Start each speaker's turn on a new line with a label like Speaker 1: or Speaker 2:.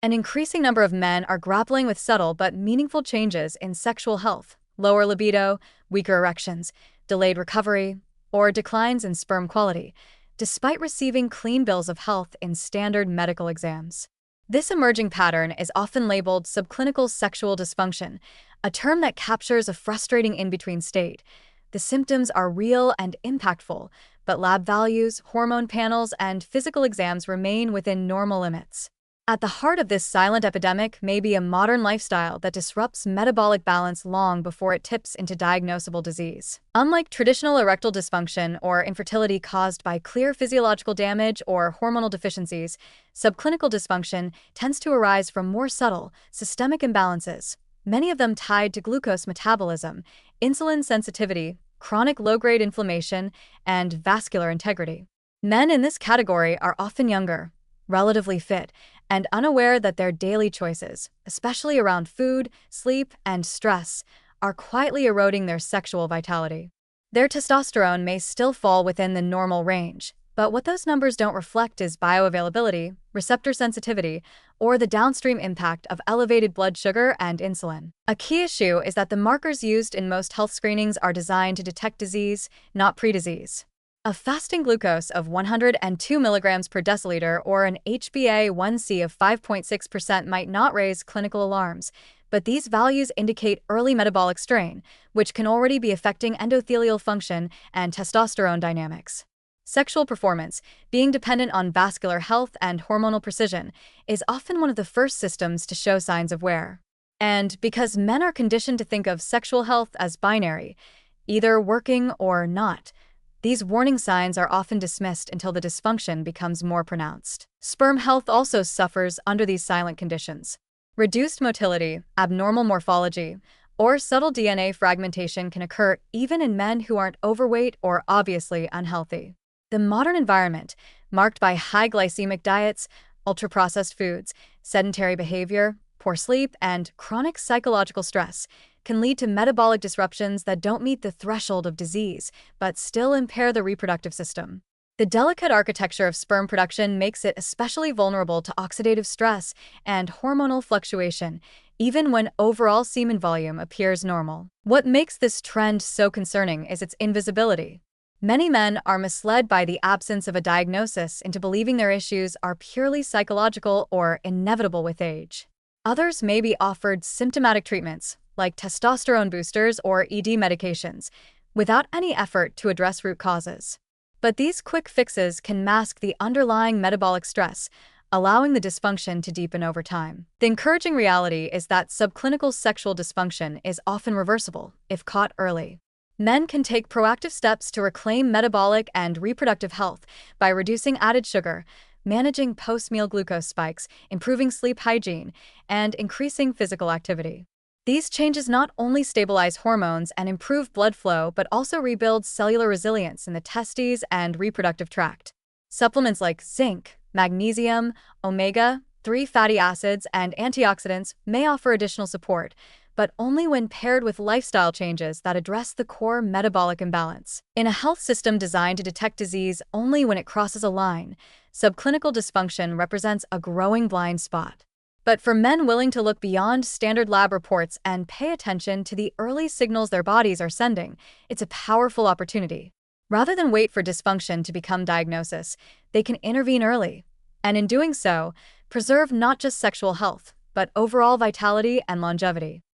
Speaker 1: An increasing number of men are grappling with subtle but meaningful changes in sexual health, lower libido, weaker erections, delayed recovery, or declines in sperm quality, despite receiving clean bills of health in standard medical exams. This emerging pattern is often labeled subclinical sexual dysfunction, a term that captures a frustrating in-between state. The symptoms are real and impactful, but lab values, hormone panels, and physical exams remain within normal limits. At the heart of this silent epidemic may be a modern lifestyle that disrupts metabolic balance long before it tips into diagnosable disease. Unlike traditional erectile dysfunction or infertility caused by clear physiological damage or hormonal deficiencies, subclinical dysfunction tends to arise from more subtle, systemic imbalances, many of them tied to glucose metabolism, insulin sensitivity, chronic low-grade inflammation, and vascular integrity. Men in this category are often younger, relatively fit, and unaware that their daily choices, especially around food, sleep, and stress, are quietly eroding their sexual vitality. Their testosterone may still fall within the normal range, but what those numbers don't reflect is bioavailability, receptor sensitivity, or the downstream impact of elevated blood sugar and insulin. A key issue is that the markers used in most health screenings are designed to detect disease, not pre-disease. A fasting glucose of 102 milligrams per deciliter or an HbA1c of 5.6% might not raise clinical alarms, but these values indicate early metabolic strain, which can already be affecting endothelial function and testosterone dynamics. Sexual performance, being dependent on vascular health and hormonal precision, is often one of the first systems to show signs of wear. And because men are conditioned to think of sexual health as binary, either working or not, these warning signs are often dismissed until the dysfunction becomes more pronounced. Sperm health also suffers under these silent conditions. Reduced motility, abnormal morphology, or subtle DNA fragmentation can occur even in men who aren't overweight or obviously unhealthy. The modern environment, marked by high glycemic diets, ultra-processed foods, sedentary behavior, poor sleep, and chronic psychological stress, can lead to metabolic disruptions that don't meet the threshold of disease, but still impair the reproductive system. The delicate architecture of sperm production makes it especially vulnerable to oxidative stress and hormonal fluctuation, even when overall semen volume appears normal. What makes this trend so concerning is its invisibility. Many men are misled by the absence of a diagnosis into believing their issues are purely psychological or inevitable with age. Others may be offered symptomatic treatments, like testosterone boosters or ED medications, without any effort to address root causes. But these quick fixes can mask the underlying metabolic stress, allowing the dysfunction to deepen over time. The encouraging reality is that subclinical sexual dysfunction is often reversible if caught early. Men can take proactive steps to reclaim metabolic and reproductive health by reducing added sugar, managing post-meal glucose spikes, improving sleep hygiene, and increasing physical activity. These changes not only stabilize hormones and improve blood flow, but also rebuild cellular resilience in the testes and reproductive tract. Supplements like zinc, magnesium, omega-3 fatty acids, and antioxidants may offer additional support, but only when paired with lifestyle changes that address the core metabolic imbalance. In a health system designed to detect disease only when it crosses a line, subclinical dysfunction represents a growing blind spot. But for men willing to look beyond standard lab reports and pay attention to the early signals their bodies are sending, it's a powerful opportunity. Rather than wait for dysfunction to become diagnosis, they can intervene early, and in doing so, preserve not just sexual health, but overall vitality and longevity.